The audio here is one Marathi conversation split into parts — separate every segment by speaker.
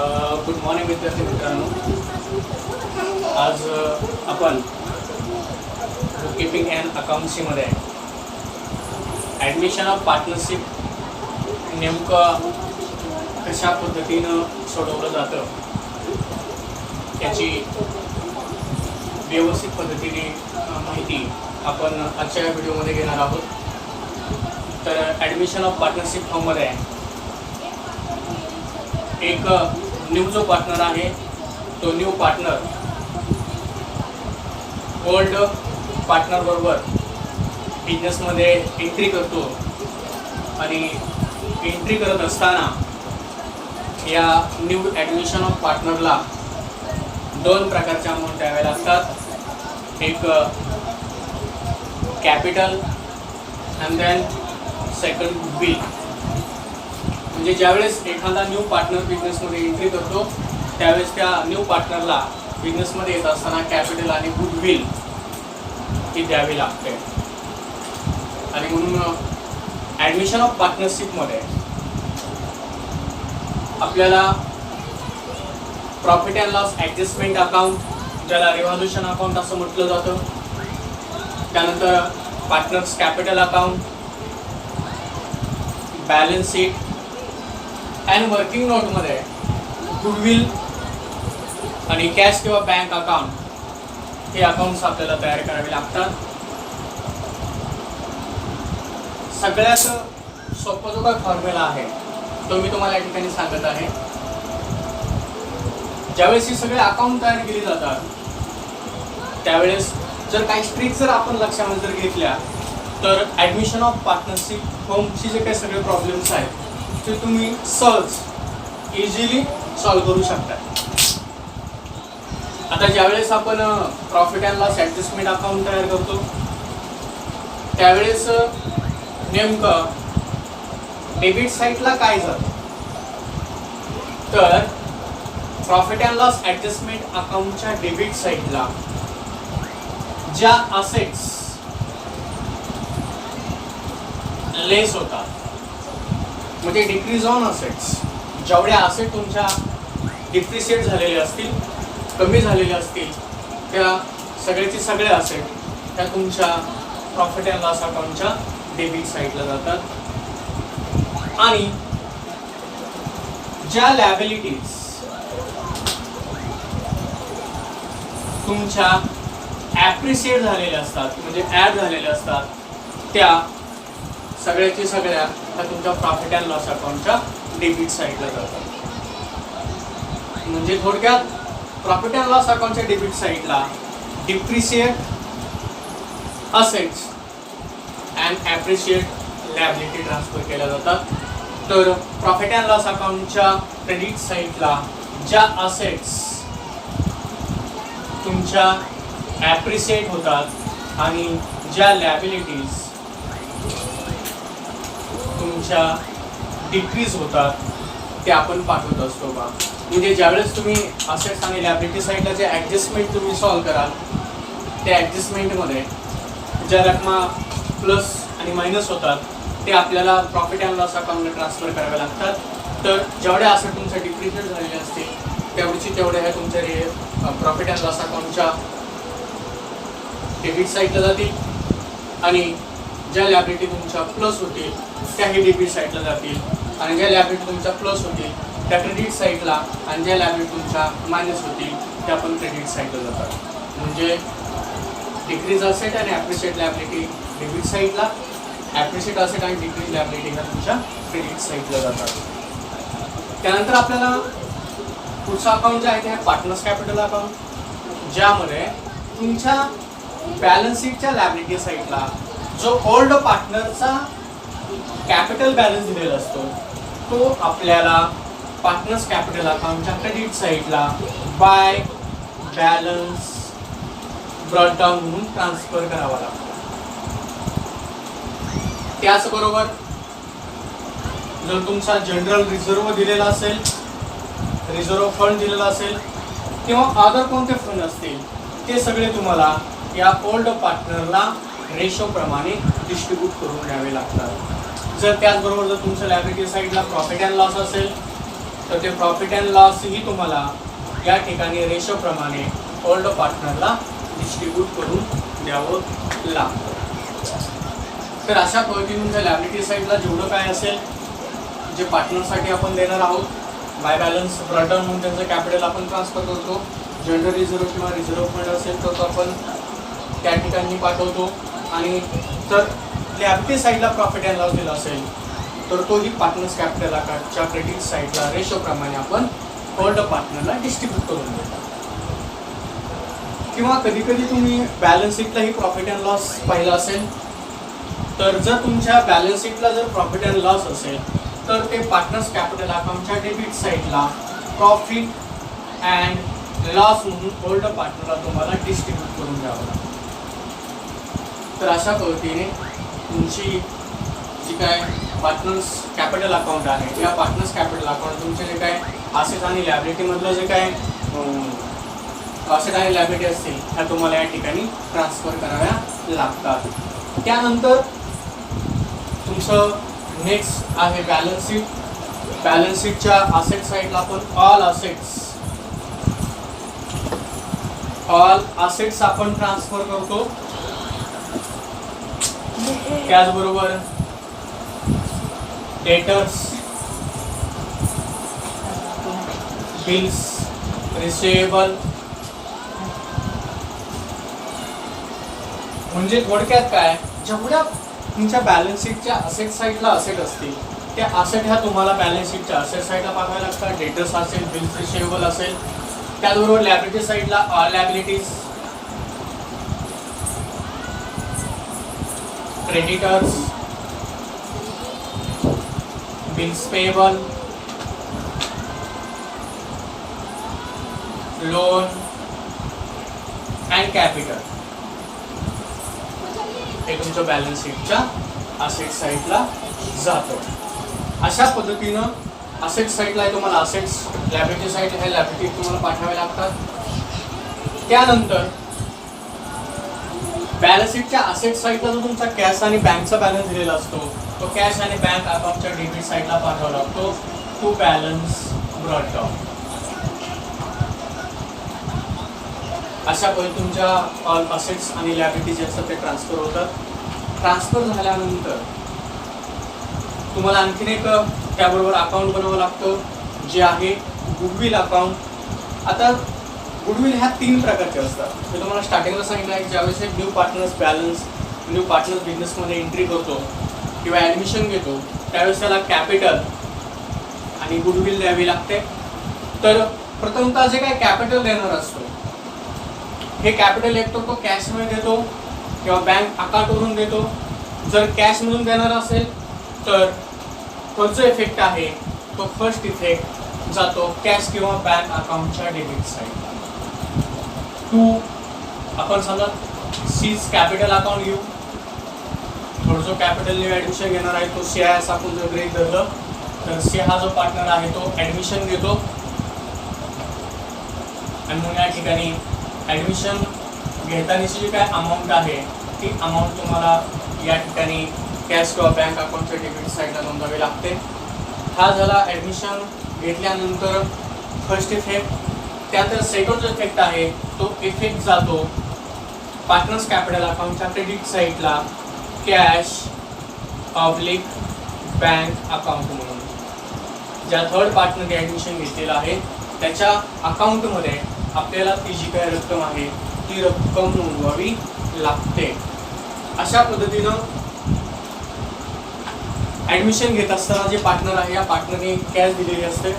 Speaker 1: गुड मॉर्निंग विद्यार्थी मित्रांनो. आज आपण बुककीपिंग अँड अकाउंटसीमध्ये ॲडमिशन ऑफ पार्टनरशिप नेमकं कशा पद्धतीनं सोडवलं जातं याची व्यवस्थित पद्धतीने माहिती आपण आजच्या व्हिडिओमध्ये घेणार आहोत. तर ॲडमिशन ऑफ पार्टनरशिप फॉर्ममध्ये एक न्यू जो पार्टनर आहे तो न्यू पार्टनर ओल्ड पार्टनर बरोबर बिझनेसमध्ये एंट्री करतो आणि एंट्री करत असताना या न्यू ॲडमिशन ऑफ पार्टनरला दोन प्रकारच्या अमाऊंट द्याव्या लागतात. एक capital and then second goodwill. म्हणजे ज्यावेळेस एखादा न्यू पार्टनर बिझनेसमध्ये एंट्री करतो त्यावेळेस त्या न्यू पार्टनरला बिझनेसमध्ये येत असताना कॅपिटल आणि गुडविल ही द्यावी लागते. आणि म्हणून ॲडमिशन ऑफ पार्टनरशिपमध्ये आपल्याला profit and loss adjustment account, ज्याला रिव्हॉल्युशन अकाउंट असं म्हटलं जातं, त्यानंतर partners capital account, balance sheet and working नोटमध्ये गुडविल आणि कॅश किंवा बँक अकाउंट हे अकाउंट्स आपल्याला तयार करावे लागतात. सगळ्यात सोपा जो काय फॉर्म्युला आहे तो मी तुम्हाला या ठिकाणी सांगत आहे. ज्यावेळेस ही सगळे अकाउंट तयार केली जातात त्यावेळेस जर काही ट्रिक्स जर आपण लक्षामध्ये जर घेतल्या तर ॲडमिशन ऑफ पार्टनरशिप फॉर्मचे जे काही सगळे प्रॉब्लेम्स आहेत ते तुम्ही सहज इझिली सॉल्व्ह करू शकता. आता ज्यावेळेस आपण profit and loss adjustment account तयार करतो त्यावेळेस नेमकं डेबिट साईडला काय जातं, तर प्रॉफिट अँड लॉस ॲडजस्टमेंट अकाउंटच्या डेबिट साईडला ज्या असेट्स लेस होतात म्हणजे डिक्रीज ऑन असेट्स, जेवढ्या असेट तुमच्या डिप्रिशिएट झालेले असतील, कमी झालेले असतील, त्या सगळ्याचे सगळे असेट त्या तुमच्या प्रॉफिट अँड लॉस अकाउंटच्या डेबिट साईडला जातात. आणि ज्या लायबिलिटीज तुमच्या ॲप्रिशिएट झालेल्या असतात म्हणजे ॲड झालेल्या असतात त्या सगळ्याची सगळ्या त्या तुमच्या प्रॉफिट अँड लॉस अकाउंटच्या डेबिट साईडला जातात. म्हणजे थोडक्यात प्रॉफिट अँड लॉस अकाउंटच्या डेबिट साईडला depreciate assets and appreciate liability transfer केल्या जातात. तर प्रॉफिट अँड लॉस अकाउंटच्या क्रेडिट साईडला ज्या असेट्स तुमच्या ॲप्रिशिएट होतात आणि ज्या लायबिलिटीज तुमच्या डिक्रीज होतात ते आपण पाठवत असतो का. म्हणजे ज्यावेळेस तुम्ही असेट्स आणि लायबिलिटी साईडला जे ॲडजस्टमेंट तुम्ही सॉल्व्ह कराल त्या ॲडजस्टमेंटमध्ये ज्या रकमा प्लस आणि मायनस होतात ते आपल्याला प्रॉफिट अँड लॉस अकाउंटला ट्रान्सफर करावे लागतात. तर जेवढ्या असेट तुमच्या डिप्रिशिएट झालेल्या असतील तेवढीची तेवढ्या ह्या तुमच्या प्रॉफिट अँड लॉस अकाउंटच्या डेबिट साईडला जातील आणि ज्या लायबिलिटी तुमच्या प्लस होतील त्याही डेबिट साईडला जातील आणि ज्या लायबिलिटी तुमच्या प्लस होतील त्या क्रेडिट साईडला आणि ज्या लायबिलिटी तुमच्या मायनस होतील त्या पण क्रेडिट साईडला जातात. म्हणजे डिक्रीज असेट आणि ॲप्रिशिएट लायबिलिटी डेबिट साईडला, ॲप्रिशिएट असेट आणि डिक्रीज लायबिलिटी ह्या तुमच्या क्रेडिट साईडला जातात. त्यानंतर आपल्याला पुढचं अकाउंट जे आहे ते आहे पार्टनर्स कॅपिटल अकाउंट, ज्यामध्ये तुमच्या बॅलन्स शीटच्या लायबिलिटी साईडला जो ओल्ड पार्टनरचा कॅपिटल बॅलन्स दिलेला असतो तो आपल्याला पार्टनर्स कॅपिटल अकाउंटच्या क्रेडिट साईडला बाय बॅलन्स ब्रॉट डाऊन म्हणून ट्रान्सफर करावा लागतो. त्याचबरोबर जर तुमचा जनरल रिझर्व दिलेला असेल, रिझर्व फंड दिलेला असेल किंवा अदर कोणते फंड असतील ते सगळे तुम्हाला या ओल्ड पार्टनरला रेशोप्रमाणे डिस्ट्रीब्यूट करून द्यावे लागतात. जर त्याचबरोबर जर तुमच्या लायबिलिटी साईडला प्रॉफिट अँड लॉस असेल तर ते प्रॉफिट अँड लॉस ही तुम्हाला या ठिकाणी रेशो प्रमाणे ओल्ड पार्टनरला डिस्ट्रीब्यूट करून द्यावं लागतं. तर अशा पद्धतीने तुमच्या लायबिलिटी साईडला जेवढं काय असेल जे पार्टनरसाठी आपण देणार आहोत, बाय बॅलन्स ब्रॉडडाऊन म्हणून त्यांचं कॅपिटल आपण ट्रान्सफर करतो. जनरल रिझर्व्ह किंवा रिझर्व्ह फंड असेल तर तो आपण त्या ठिकाणी पाठवतो. आणि जर लायबिलिटी साईडला प्रॉफिट अँड लॉस दिला असेल तर तोही पार्टनर्स कॅपिटल अकाउंटच्या क्रेडिट साईडला रेशोप्रमाणे आपण ओल्ड पार्टनरला डिस्ट्रीब्यूट करून देतो. किंवा कधी कधी तुम्ही बॅलन्स शीटलाही प्रॉफिट अँड लॉस पाहिला असेल, तर जर तुमच्या बॅलन्स शीटला जर प्रॉफिट अँड लॉस असेल तर ते पार्टनर्स कॅपिटल अकाउंटच्या डेबिट साईडला प्रॉफिट अँड लॉस म्हणून ओल्ड पार्टनरला तुम्हाला डिस्ट्रीब्यूट करून द्यावं लागतं. तर अशा पद्धतीने तुमची जी काय पार्टनर्स कॅपिटल अकाउंट आहे, या पार्टनर्स कॅपिटल अकाउंट तुमचे जे काय असेट आणि लायबिलिटीमधलं जे काय असेट आणि लायबिलिटी असतील ह्या तुम्हाला या ठिकाणी ट्रान्सफर कराव्या लागतात. त्यानंतर तुमचं नेक्स्ट आहे बॅलन्स शीट. बॅलन्स शीटच्या असेट साईडला आपण ऑल असेट्स आपण ट्रान्सफर करतो. त्याचबरोबर डेटर्स, बिल्स, रिसिवेबल, म्हणजे थोडक्यात काय, जेवढ्या तुमच्या बॅलन्स शीटच्या असेट साईडला असेट असतील त्या असेट ह्या तुम्हाला बॅलन्स शीटच्या असेट साईडला पाठवायला लागतात. डेटर्स असेल, बिल्स, रिसिवेबल असेल. त्याचबरोबर लायबिलिटी साईडला all liabilities, creditors, bills payable, loan and capital हे तुमच्या बॅलन्स शीटच्या असेट साईडला जातो. अशा पद्धतीनं असेट साईडला तुम्हाला असेट्स, लायबिलिटी साईड ह्या लायबिलिटी तुम्हाला पाठवावे लागतात. त्यानंतर बॅलन्स शीटच्या असेट साईडला जो तुमचा कॅश आणि बँकचा बॅलन्स दिलेला असतो तो कॅश आणि बँक अकाउंटच्या डेबिट साईडला पाठवावा लागतो टू बॅलन्स ब्रॉडडाऊन. अशा पद्धतीने तुमच्या ऑल असेट्स आणि लायबिलिटी जे असतात ते ट्रान्सफर होतात. ट्रान्सफर झाल्यानंतर तुम्हाला आणखीन एक त्याबरोबर अकाउंट बनवावं लागतं जे आहे गुडविल अकाउंट. आता गुडविल ह्या 3 प्रकारचे असतात. मी तुम्हाला स्टार्टिंगला सांगितलं आहे, ज्यावेळेस एक न्यू पार्टनर्स बिझनेसमध्ये एंट्री करतो किंवा ॲडमिशन घेतो त्यावेळेस त्याला कॅपिटल आणि गुडविल द्यावी लागते. तर प्रथमतः जे काय कॅपिटल देणार असतो हे कॅपिटल एक तर तो कॅशमध्ये देतो किंवा बँक अकाउंटवरून देतो. जर कॅशमधून देणार असेल तर तो जो इफेक्ट आहे तो फर्स्ट इफेक्ट जातो कॅश किंवा बँक अकाउंटच्या डेबिट साईडला. आपण समजा सीज कॅपिटल अकाउंट घेऊ. थोडं जो कॅपिटलने ॲडमिशन घेणार आहे तो सी आहे असं आपण जर गृहीत धरलं तर सी हा जो पार्टनर आहे तो ॲडमिशन घेतो आणि मग या ठिकाणी ॲडमिशन घेतानाची जी काय अमाऊंट आहे ती अमाऊंट तुम्हाला या ठिकाणी कॅश किंवा बँक अकाउंटच्या डेबिट साईडला नोंदवावी लागते. हा झाला ॲडमिशन घेतल्यानंतर फर्स्ट इफेक्ट. त्यानंतर सेकंड जो इफेक्ट आहे तो इफेक्ट जातो पार्टनर्स कॅपिटल अकाउंटच्या क्रेडिट साईडला कॅश पब्लिक बँक अकाउंट म्हणून. ज्या थर्ड पार्टनरने ॲडमिशन घेतलेलं आहे त्याच्या अकाउंटमध्ये आपल्याला ती जी काही रक्कम आहे ती रक्कम नोंदवावी लागते. अशा पद्धतीनं ॲडमिशन घेत असताना जे पार्टनर आहे या पार्टनरने कॅश दिलेली असते.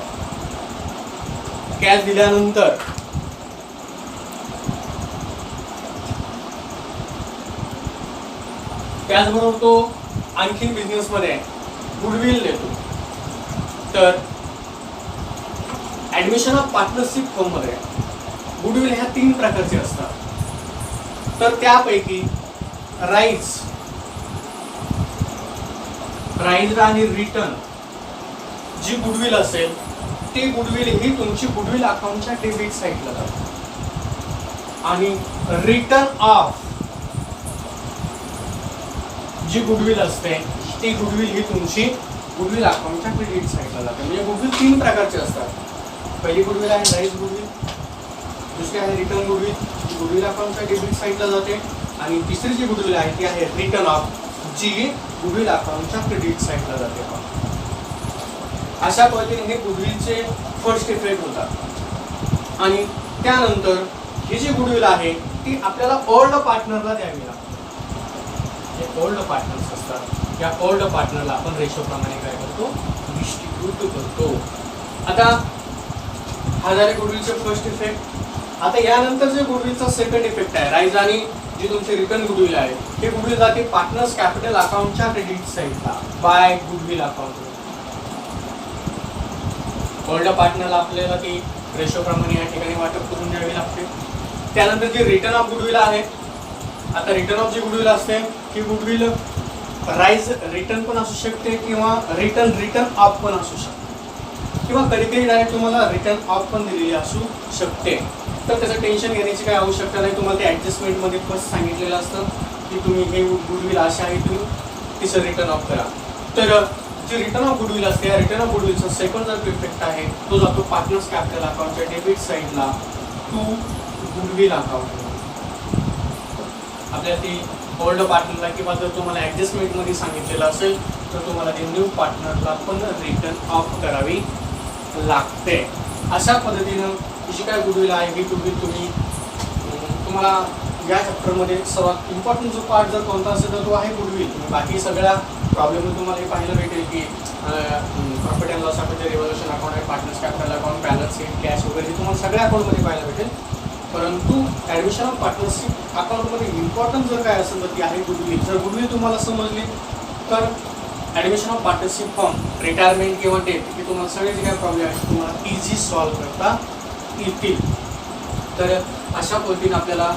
Speaker 1: कॅश दिल्यानंतर त्याचबरोबर तो आणखीन बिझनेसमध्ये गुडविल देतो. तर ॲडमिशन ऑफ पार्टनरशिप फर्ममध्ये गुडविल ह्या 3 प्रकारचे असतात. तर त्यापैकी राईज आणि रिटर्न जी गुडविल असेल ती गुडविल ही तुमची गुडविल अकाउंटच्या डेबिट साईडला जाते आणि रिटर्न ऑफ जी गुडविल असते ती गुडविल ही तुमची गुडविल अकाउंटच्या क्रेडिट साईडला जाते. म्हणजे गुडविल 3 प्रकारचे असतात. पहिली गुडविल आहे राईज गुडविल, दुसरी आहे रिटर्न गुडविल, जी गुडविल अकाउंटच्या डेबिट साईडला जाते, आणि तिसरी जी गुडविल आहे ती आहे रिटर्न ऑफ, जी गुडविल अकाउंटच्या क्रेडिट साईडला जाते. अशा पद्धतीने हे गुडविलचे फर्स्ट इफेक्ट होतात. आणि त्यानंतर ही जी गुडविल आहे ती आपल्याला ओल्ड पार्टनरला द्यावी लागते. जे ओल्ड पार्टनर्स असतात या ओल्ड पार्टनरला आपण रेशो प्रमाणे काय करतो, डिस्ट्रीब्यूट करतो. आता हा झाले गुडविलचे फर्स्ट इफेक्ट. आता यानंतर जे गुडविलचा सेकंड इफेक्ट आहे राईज, आणि जी तुमची रिटर्न गुडविल आहे हे गुडविल जाते पार्टनर्स कॅपिटल अकाउंटच्या क्रेडिट साईडला बाय गुडविल अकाउंट. ओल्ड पार्टनरला आपल्याला ती रेशो प्रमाणे या ठिकाणी वाटप करून द्यावी लागते. त्यानंतर जी रिटर्न ऑफ गुडविल आहे, आता रिटर्न ऑफ जी गुडविल असते ही गुडविल राईज रिटर्न पण असू शकते किंवा रिटर्न ऑफ पण असू शकते, किंवा कधी कधी डायरेक्ट तुम्हाला रिटर्न ऑफ पण दिलेली असू शकते. तर त्याचं टेन्शन घेण्याची काही आवश्यकता नाही. तुम्हाला ते ॲडजस्टमेंटमध्ये फर्स्ट सांगितलेलं असतं की तुम्ही हे गुडविल असे आहे तुम्ही तिचं रिटर्न ऑफ करा. तर जी रिटर्न ऑफ गुडविल असते या रिटर्न ऑफ गुडविलचा सेकंड जो इफेक्ट आहे तो जातो पार्टनर्स कॅपिटल अकाउंटच्या डेबिट साईडला टू गुडविल अकाउंट. आपल्याला ती ओल्ड पार्टनरला किंवा जर तुम्हाला ॲडजस्टमेंटमध्ये सांगितलेलं असेल तर तुम्हाला ते न्यू पार्टनरला पण रिटर्न ऑफ करावी लागते. अशा पद्धतीनं जी काय गुडविल आहे ही गुडविल तुम्हाला या चॅप्टरमध्ये सर्वात इम्पॉर्टंट जो पार्ट जर कोणता असेल तर तो आहे गुडविल. बाकी सगळ्या प्रॉब्लेम तुम्हाला हे पाहायला भेटेल की profit and loss account, revaluation account आहे, partners capital account, balance sheet, cash वगैरे तुम्हाला सगळ्या अकाउंटमध्ये पाहायला भेटेल. परंतु ॲडमिशन ऑफ पार्टनरशिप अकाउंटमध्ये इम्पॉर्टंट जर काय असेल तर ती आहे गुडविल. जर गुडविल तुम्हाला समजली तर admission of partnership form, retirement किंवा डेट हे तुम्हाला सगळे जे काही प्रॉब्लेम आहेत तुम्हाला इझी सॉल्व्ह करता येतील. तर अशा पद्धतीने आपल्याला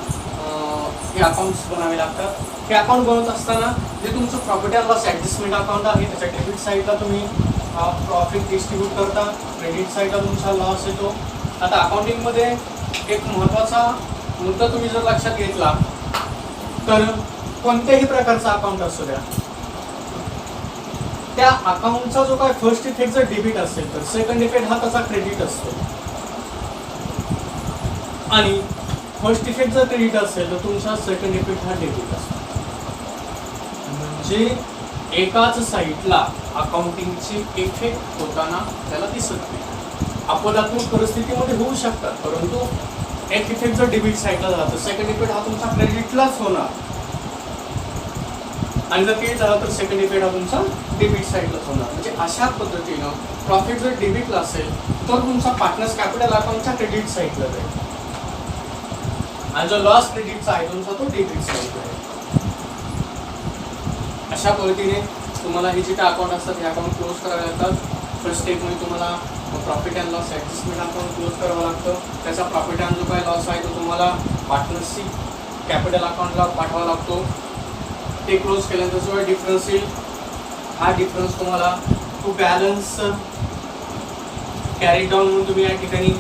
Speaker 1: हे अकाउंट्स बनावे लागतात. हे अकाउंट बनवत असताना जे तुमचं profit and loss adjustment account आहे त्याच्या डेबिट साईडला तुम्ही प्रॉफिट डिस्ट्रीब्यूट करता, क्रेडिट साईडला तुमचा लॉस येतो. आता अकाउंटिंगमध्ये एक महत्त्वाचा मुद्दा तुम्ही जर लक्षात घेतला तर कोणत्याही प्रकारचा अकाउंट असू द्या त्या अकाउंटचा जो काय फर्स्ट इफेक्ट जर डेबिट असेल तर सेकंड इफेक्ट हा त्याचा क्रेडिट असतो, आणि फर्स्ट इफेक्ट जर क्रेडिट असेल तर तुमचा सेकंड इफेक्ट हा डेबिट असतो. म्हणजे एकाच साईडला अकाउंटिंगची इफेक्ट होताना त्याला दिसत नाही. अपवादात्मक परिस्थितीमध्ये होऊ शकतात, परंतु एक इफेक्ट जर डेबिट साईडला झाला तर सेकंड इफेक्ट हा तुमचा क्रेडिटलाच होणार, आणि जर ते झालं तर सेकंड इफेक्ट हा तुमचा डेबिट साईडलाच होणार. म्हणजे अशा पद्धतीनं प्रॉफिट जर डेबिटला असेल तर तुमचा पार्टनर्स कॅपिटल अकाउंटच्या क्रेडिट साईडला जाईल, आणि जो लॉस क्रेडिटचा आहे तुमचा तो डेबिट साईडला आहे. अशा पद्धतीने तुम्हाला हे जे काय अकाउंट असतात हे अकाउंट क्लोज करावे लागतात. फर्स्ट स्टेपमध्ये तुम्हाला profit and loss adjustment account close करावं लागतं. त्याचा प्रॉफिट अँड जो काय लॉस आहे तो तुम्हाला पार्टनरशिप कॅपिटल अकाउंटला पाठवावा लागतो. ते क्लोज केल्यानंतर जो डिफरन्स येईल हा डिफरन्स तुम्हाला टू बॅलन्स कॅरी डाऊन म्हणून तुम्ही या ठिकाणी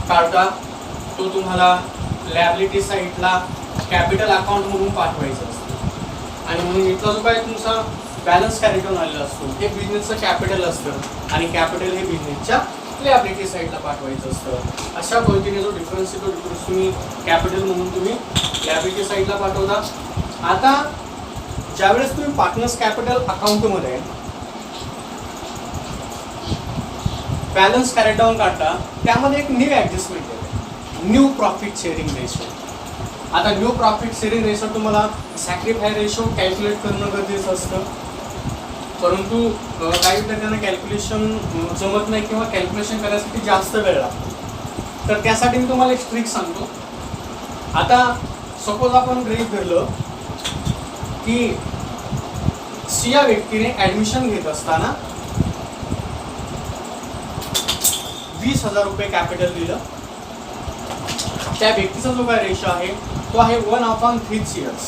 Speaker 1: काढता. तो तुम्हाला लॅबिलिटी साईडला कॅपिटल अकाउंट म्हणून पाठवायचं असतं, आणि म्हणून इथला जो काय तुमचा बॅलन्स कॅरी डाऊन आलेला असतो हे बिझनेसचं कॅपिटल असतं, आणि कॅपिटल हे बिझनेसच्या लॅबिलिटी साईडला पाठवायचं असतं. अशा पद्धतीने जो डिफरन्स आहे तो डिफरन्स तुम्ही कॅपिटल म्हणून तुम्ही लॅबिलिटी साईडला पाठवता. आता ज्यावेळेस तुम्ही पार्टनर्स कॅपिटल अकाउंटमध्ये बॅलन्स कॅरी डाऊन काढता त्यामध्ये एक न्यू ॲडजस्टमेंट आहे, न्यू प्रॉफिट शेअरिंग रेशो. आता न्यू प्रॉफिट शेअरिंग रेशो तुम्हाला सॅक्रिफाय रेशो कॅल्क्युलेट करणं गरजेचं असतं, परंतु काही विद्यार्थ्यांना कॅल्क्युलेशन जमत नाही किंवा कॅल्क्युलेशन करण्यासाठी जास्त वेळ लागतो. तर त्यासाठी मी तुम्हाला एक ट्रिक सांगतो. आता सपोज आपण गृहीत धरलं की सी या व्यक्तीने ॲडमिशन घेत असताना 20,000 रुपये कॅपिटल दिलं. त्या व्यक्तीचा जो काय रेशो आहे तो आहे 1/5 शेअर्स,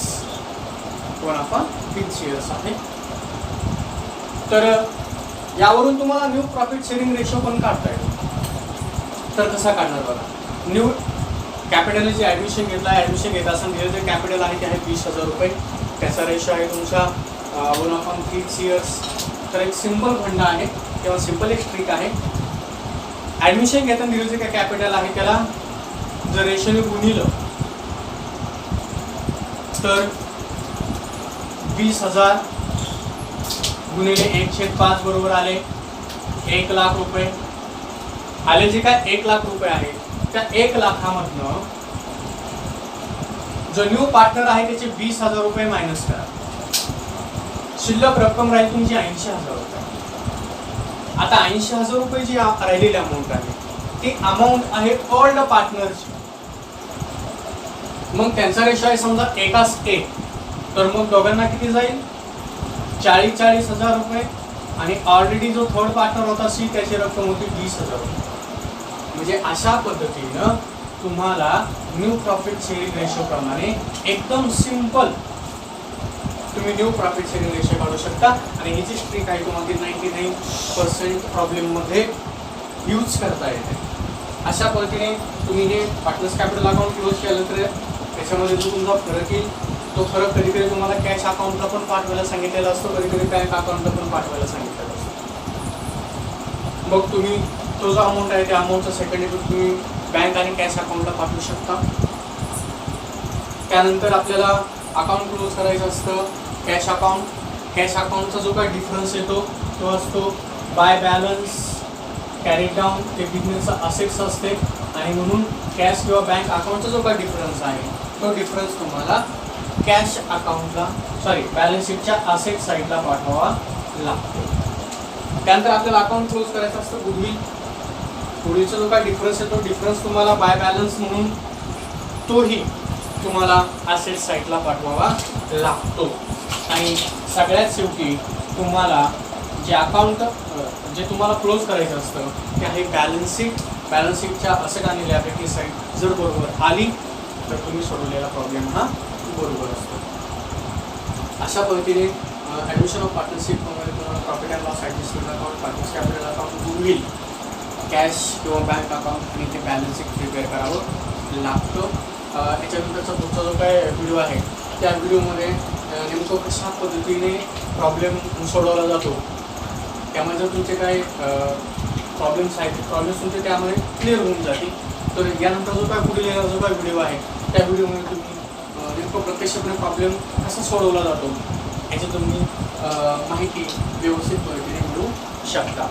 Speaker 1: 1/5 शेअर्स आहे. तर यावरून तुम्हाला न्यू प्रॉफिट शेअरिंग रेशो पण काढता येतो. तर कसा काढणार बघा. न्यू कॅपिटल जे ॲडमिशन घेत असताना दिलं जे कॅपिटल आहे ते आहे 20,000 रुपये. त्याचा रेशो आहे तुमचा 1/3 इयर्स. तर एक सिंपल फंड आहे किंवा सिंपल एक ट्रिक आहे. ॲडमिशन घेताना दिलं जे काय कॅपिटल आहे त्याला जर रेशोने गुणिलं तर 20,000 गुणिले 1/5 बरोबर आले 1 लाख रुपये. आले जे काय 1 लाख रुपये आहे त्या 1 लाखामधनं जो न्यू पार्टनर आहे त्याचे 20,000 रुपये मायनस करा. शिल्लक रक्कम राहील तुमची 80,000 रुपये. आता 80,000 रुपये जी राहिलेली अमाऊंट आहे ती अमाऊंट आहे ओल्ड पार्टनरची. मग त्यांचा रेशो आहे समजा 1:1 तर मग दोघांना किती जाईल 40,000 रुपये. आणि ऑलरेडी जो थर्ड पार्टनर होता सी त्याची रक्कम होती 20,000 रुपये. म्हणजे अशा पद्धतीनं तुम्हाला न्यू प्रॉफिट शेअरिंग रेशो प्रमाणे एकदम सिंपल तुम्ही न्यू प्रॉफिट शेअरिंग रेशो काढू शकता. आणि ही जी ट्रिक आहे तुम्हाला 99% प्रॉब्लेममध्ये यूज करता येते. अशा पद्धतीने तुम्ही हे पार्टनर्स कॅपिटल अकाउंट क्लोज केलं तर त्याच्यामध्ये जो तुमचा फरक येईल तो फरक कधी कधी तुम्हाला कॅश अकाउंटला पण पाठवायला सांगितलेला असतो, कधी कधी बँक अकाउंटला पण पाठवायला सांगितलेला असतो. मग तुम्ही तो जो अमाऊंट आहे त्या अमाऊंटचा सेकंड तुम्ही बँक आणि कॅश अकाउंटला पाठवू शकता. त्यानंतर आपल्याला अकाउंट क्लोज करायचं असतं कॅश अकाउंट. कॅश अकाउंटचा जो काही डिफरन्स येतो तो असतो बाय बॅलन्स कॅरी डाऊन. ते बिझनेसचा असेट्स असते आणि म्हणून कॅश किंवा बँक अकाउंटचा जो काही डिफरन्स आहे तो डिफरन्स तुम्हाला कॅश अकाउंटला बॅलन्स शीटच्या असेट साईडला पाठवावा लागतो. त्यानंतर आपल्याला अकाउंट क्लोज करायचं असतं गुडविल. गुडविलचा जो काही डिफरन्स आहे तो डिफरन्स तुम्हाला बाय बॅलन्स म्हणून तोही तुम्हाला असेट साईडला पाठवावा लागतो. आणि सगळ्यात शेवटी तुम्हाला जे अकाउंट जे तुम्हाला क्लोज करायचं असतं ते आहे बॅलन्स शीट. बॅलन्स शीटच्या असेट आणि लायबिलिटी साईड जर बरोबर आली तर तुम्ही सोडवलेला प्रॉब्लेम हा बरोबर असतो. अशा पद्धतीने ॲडमिशन ऑफ पार्टनरशिपमध्ये तुम्हाला profit and loss adjustment account, partners capital account, goodwill, cash किंवा बँक अकाउंट आणि ते बॅलन्स शीट प्रिपेअर करावं लागतं. याच्यानंतरचा पुढचा जो काय व्हिडिओ आहे त्या व्हिडिओमध्ये नेमकं कशा पद्धतीने प्रॉब्लेम सोडवला जातो त्यामध्ये जर तुमचे काही प्रॉब्लेम्स आहेत प्रॉब्लेम्स तुमचे त्यामध्ये क्लिअर होऊन जातील. तर यानंतर जो काय पुढील येणारा जो काय व्हिडिओ आहे त्या व्हिडिओमध्ये तुम्ही नेमकं प्रत्यक्षपणे प्रॉब्लेम कसा सोडवला जातो याची तुम्ही माहिती व्यवस्थित पद्धतीने मिळवू शकता.